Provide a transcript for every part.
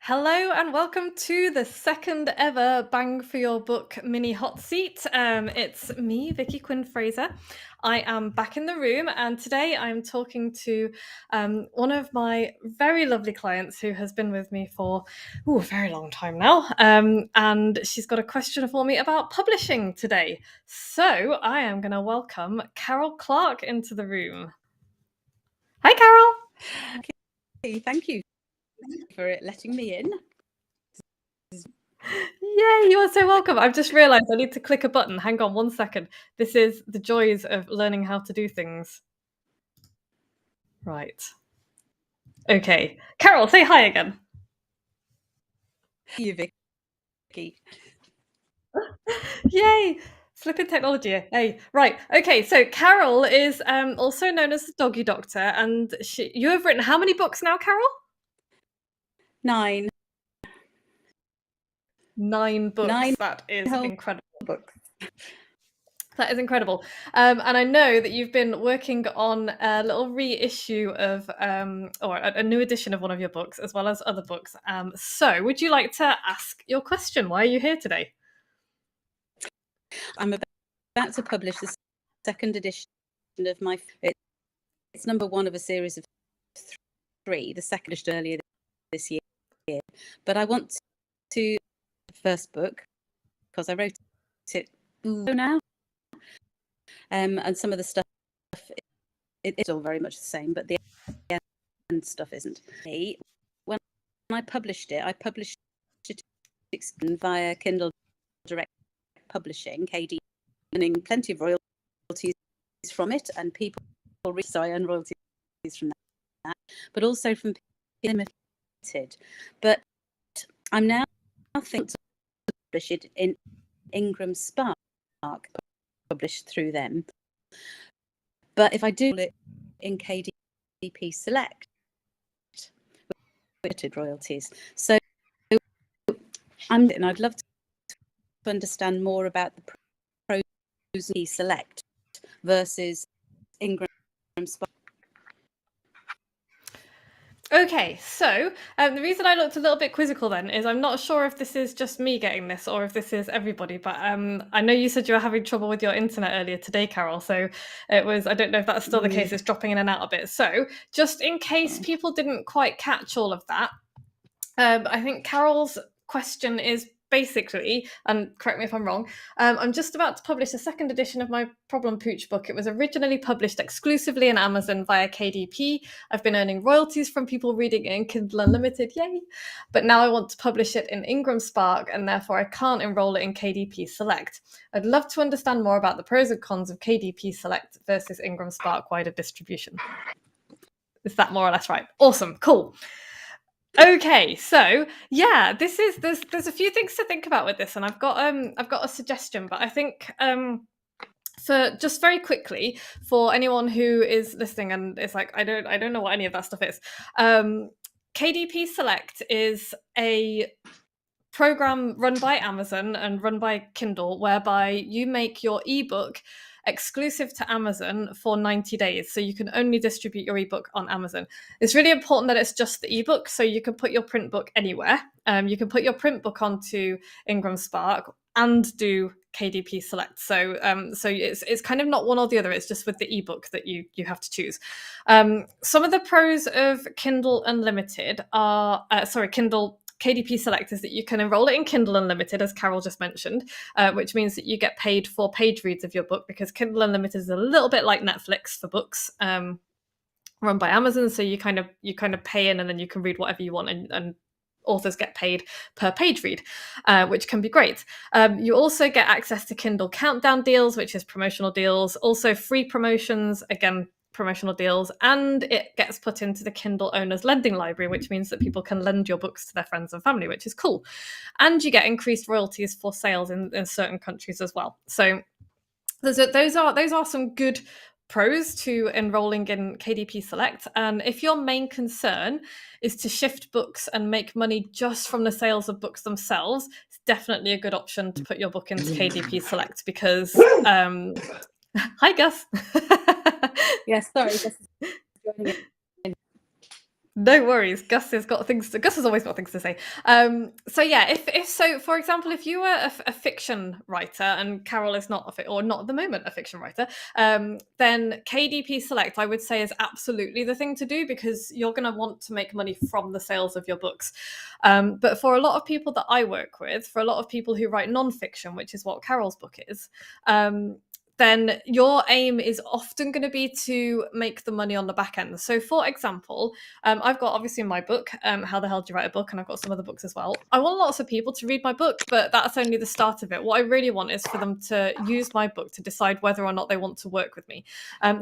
Hello and welcome to the second ever Bang for Your Book mini hot seat. It's me, Vicky Quinn Fraser. I am back in the room, and today I'm talking to one of my very lovely clients who has been with me for a very long time now. And she's got a question for me about publishing today. So I am going to welcome Carol Clark into the room. Hi, Carol. Okay, thank you for letting me in. Yay, you are so welcome. I've just realised I need to click a button. Hang on 1 second. This is the joys of learning how to do things. Right. Okay. Carol, say hi again. You, Vicky. Yay! Flipping technology. Hey, right. Okay, so Carol is also known as the Doggy Doctor, and you have written how many books now, Carol? 9. 9 books. 9 That is incredible. books. That is incredible. And I know that you've been working on a little reissue of, or a new edition of one of your books, as well as other books. So would you like to ask your question? Why are you here today? I'm about to publish the second edition of my... It's number 1 of a series of 3, the second edition earlier this year. But I want to... first book, because I wrote it now. And some of the stuff, it's all very much the same, but the end stuff isn't. When I published it via Kindle Direct Publishing, KDP, earning plenty of royalties from it, and people so I earn royalties from that, but also from Limited. But I'm now thinking to publish it in Ingram Spark, published through them. But if I do it in KDP Select, limited royalties. So I'd love to understand more about the pros of KDP Select versus Ingram Spark. Okay, so the reason I looked a little bit quizzical then is I'm not sure if this is just me getting this or if this is everybody, but I know you said you were having trouble with your internet earlier today, Carol, so I don't know if that's still the case, it's dropping in and out a bit. So just in case people didn't quite catch all of that, I think Carol's question is basically, and correct me if I'm wrong, I'm just about to publish a second edition of my Problem Pooch book. It was originally published exclusively on Amazon via KDP. I've been earning royalties from people reading it in Kindle Unlimited, yay! But now I want to publish it in Ingram Spark, and therefore I can't enroll it in KDP Select. I'd love to understand more about the pros and cons of KDP Select versus Ingram Spark wider distribution. Is that more or less right? Awesome, cool. Okay, so yeah, there's a few things to think about with this, and I've got a suggestion, but I think for just very quickly for anyone who is listening and is like, I don't know what any of that stuff is. KDP Select is a program run by Amazon and run by Kindle, whereby you make your ebook exclusive to Amazon for 90 days. So you can only distribute your ebook on Amazon. It's really important that it's just the ebook, so you can put your print book anywhere. You can put your print book onto Ingram Spark and do KDP Select. So it's kind of not one or the other. It's just with the ebook that you have to choose. Some of the pros of Kindle Unlimited are Kindle KDP Select is that you can enroll it in Kindle Unlimited, as Carol just mentioned, which means that you get paid for page reads of your book, because Kindle Unlimited is a little bit like Netflix for books, run by Amazon. So you kind of pay in, and then you can read whatever you want, and authors get paid per page read, which can be great. You also get access to Kindle Countdown deals, which is promotional deals, also free promotions, again, promotional deals, and it gets put into the Kindle Owners Lending Library, which means that people can lend your books to their friends and family, which is cool. And you get increased royalties for sales in certain countries as well. So those are some good pros to enrolling in KDP Select. And if your main concern is to shift books and make money just from the sales of books themselves, it's definitely a good option to put your book into KDP Select, because hi Gus. Yes, sorry, Gus is joining in. No worries. Gus has always got things to say. So yeah, if so, for example, if you were a fiction writer and Carol is not or not at the moment a fiction writer, then KDP Select I would say is absolutely the thing to do, because you're going to want to make money from the sales of your books. But for a lot of people that I work with, for a lot of people who write non-fiction, which is what Carol's book is, then your aim is often going to be to make the money on the back end. So, for example, I've got obviously my book, How the Hell Do You Write a Book? And I've got some other books as well. I want lots of people to read my book, but that's only the start of it. What I really want is for them to use my book to decide whether or not they want to work with me.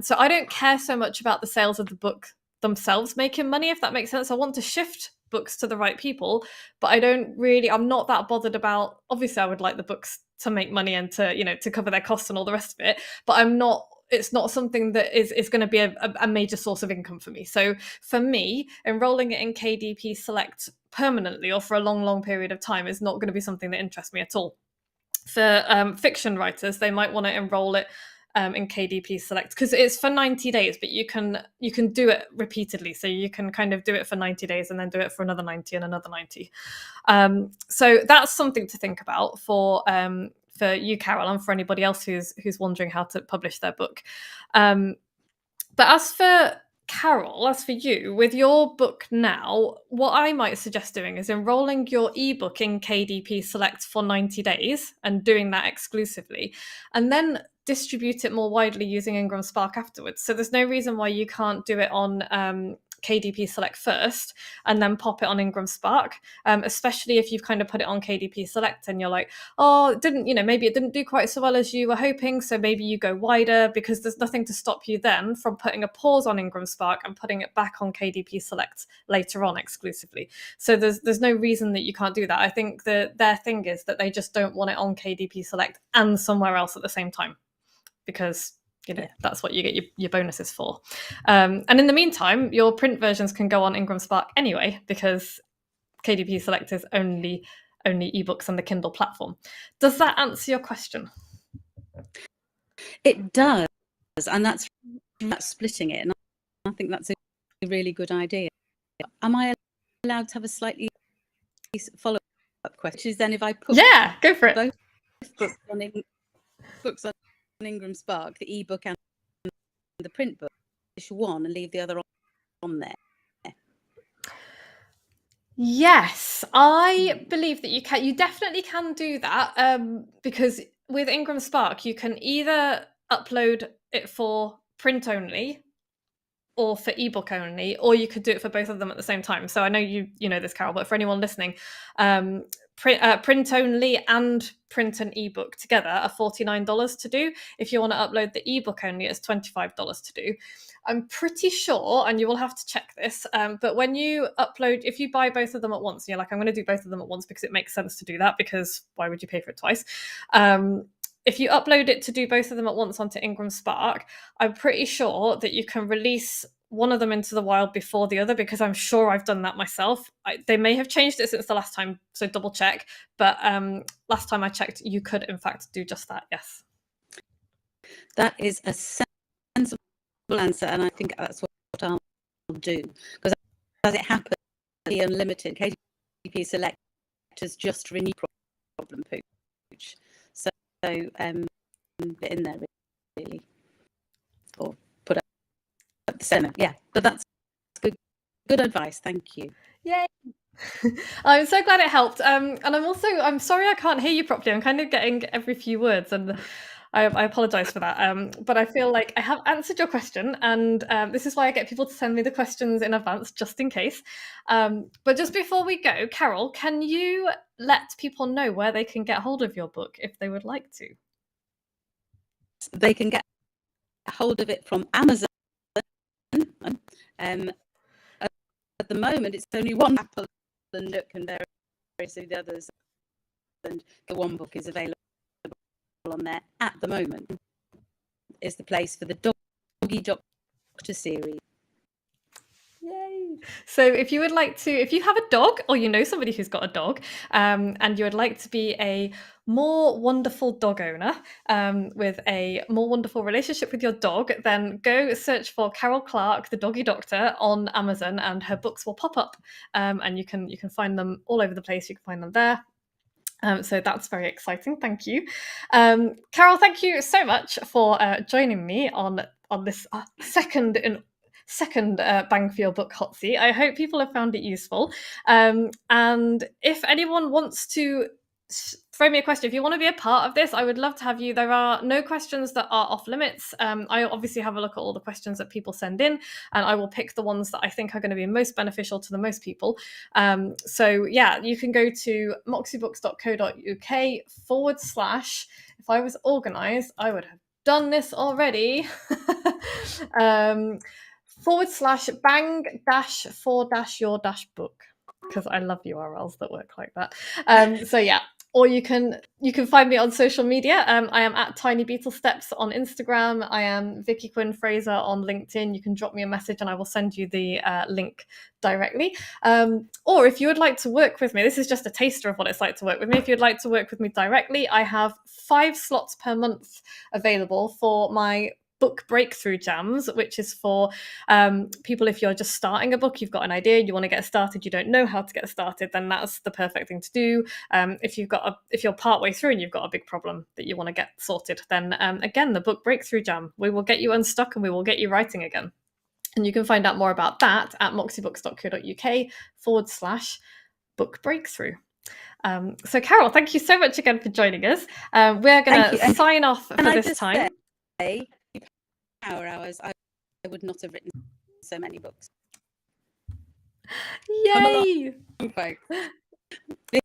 So I don't care so much about the sales of the book themselves making money, if that makes sense. I want to shift books to the right people, but I'm not that bothered about, obviously I would like the books to make money and to cover their costs and all the rest of it, but it's not something that is going to be a major source of income for me. So for me, enrolling it in KDP Select permanently or for a long period of time is not going to be something that interests me at all. For fiction writers, they might want to enroll it in KDP Select because it's for 90 days, but you can do it repeatedly. So you can kind of do it for 90 days and then do it for another 90 and another 90. So that's something to think about for you, Carol, and for anybody else who's wondering how to publish their book. But as for Carol, as for you, with your book now, what I might suggest doing is enrolling your ebook in KDP Select for 90 days and doing that exclusively, and then distribute it more widely using Ingram Spark afterwards. So there's no reason why you can't do it on KDP Select first and then pop it on Ingram Spark, especially if you've kind of put it on KDP Select and you're like, oh, maybe it didn't do quite so well as you were hoping, so maybe you go wider, because there's nothing to stop you then from putting a pause on Ingram Spark and putting it back on KDP Select later on exclusively. So there's no reason that you can't do that. I think that their thing is that they just don't want it on KDP Select and somewhere else at the same time, because that's what you get your bonuses for. And in the meantime, your print versions can go on Ingram Spark anyway, because KDP Select is only ebooks on the Kindle platform. Does that answer your question? It does, and that's splitting it, and I think that's a really good idea. Am I allowed to have a slightly follow-up question? Which is then if I put go for it. Both books on Ingram Spark, the ebook and the print book, one and leave the other on there. Yes, I believe that you can. You definitely can do that, because with Ingram Spark, you can either upload it for print only or for ebook only, or you could do it for both of them at the same time. So I know you know this, Carol, but for anyone listening, print only and print and ebook together are $49 to do. If you want to upload the ebook only, it's $25 to do. I'm pretty sure, and you will have to check this, but when you upload, if you buy both of them at once, and you're like, I'm going to do both of them at once because it makes sense to do that, because why would you pay for it twice? If you upload it to do both of them at once onto Ingram Spark, I'm pretty sure that you can release one of them into the wild before the other, because I'm sure I've done that myself. They may have changed it since the last time, so double check. But last time I checked, you could in fact do just that, yes. That is a sensible answer, and I think that's what I'll do. Because as it happens, the Unlimited KDP Select is just renew problem pooch. So in there really, or put up at the centre. Yeah, but that's good advice. Thank you. Yay! I'm so glad it helped. And I'm sorry I can't hear you properly. I'm kind of getting every few words, and I apologize for that. But I feel like I have answered your question, and this is why I get people to send me the questions in advance, just in case. But just before we go, Carol, can you let people know where they can get hold of your book if they would like to? They can get hold of it from Amazon. At the moment, it's only one Apple and Nook and various of the others, and the one book is available on there at the moment. Is the place for the Doggy Doctor series. Yay! So if you have a dog or you know somebody who's got a dog, and you would like to be a more wonderful dog owner, with a more wonderful relationship with your dog, then go search for Carol Clark, the Doggy Doctor, on Amazon, and her books will pop up, and you can find them all over the place. You can find them there. So that's very exciting. Thank you, Carol. Thank you so much for joining me on this second Bang for Your Book hot seat. I hope people have found it useful. And if anyone wants to throw me a question, if you want to be a part of this, I would love to have you. There are no questions that are off limits. I obviously have a look at all the questions that people send in, and I will pick the ones that I think are going to be most beneficial to the most people. So yeah, you can go to moxiebooks.co.uk / if I was organized, I would have done this already. / bang-for-your-book, because I love URLs that work like that. So yeah, or you can find me on social media. I am at Tiny Beetle Steps on Instagram. I am Vicky Quinn Fraser on LinkedIn. You can drop me a message and I will send you the link directly. Or if you would like to work with me, this is just a taster of what it's like to work with me. If you'd like to work with me directly, I have 5 slots per month available for my book breakthrough jams, which is for people. If you're just starting a book, you've got an idea, you want to get started, you don't know how to get started, then that's the perfect thing to do. If you're partway through and you've got a big problem that you want to get sorted, then again, the book breakthrough jam, we will get you unstuck and we will get you writing again. And you can find out more about that at moxiebooks.co.uk / book breakthrough. So Carol, thank you so much again for joining us. We're going to sign off for this time. Power hours, I would not have written so many books. Yay!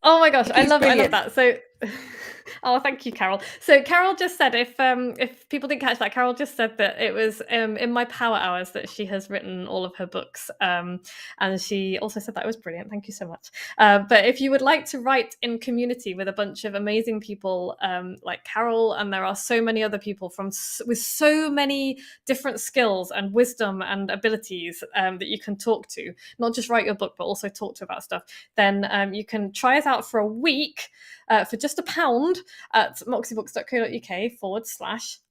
Oh my gosh, I love that. So oh, thank you, Carol. So Carol just said, if people didn't catch that, Carol just said that it was in my power hours that she has written all of her books, and she also said that it was brilliant. Thank you so much. But if you would like to write in community with a bunch of amazing people like Carol, and there are so many other people with so many different skills and wisdom and abilities that you can talk to, not just write your book but also talk to about stuff, then you can try us out for a week for just £1 at moxiebooks.co.uk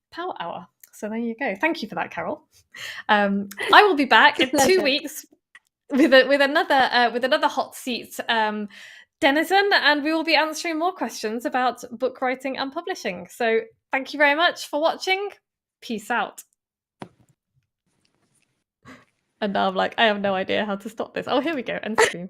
/ power hour. So there you go. Thank you for that, Carol. I will be back in 2 weeks with another hot seat denizen, and we will be answering more questions about book writing and publishing. So thank you very much for watching. Peace out. And now I'm like, I have no idea how to stop this. Oh, here we go. End stream.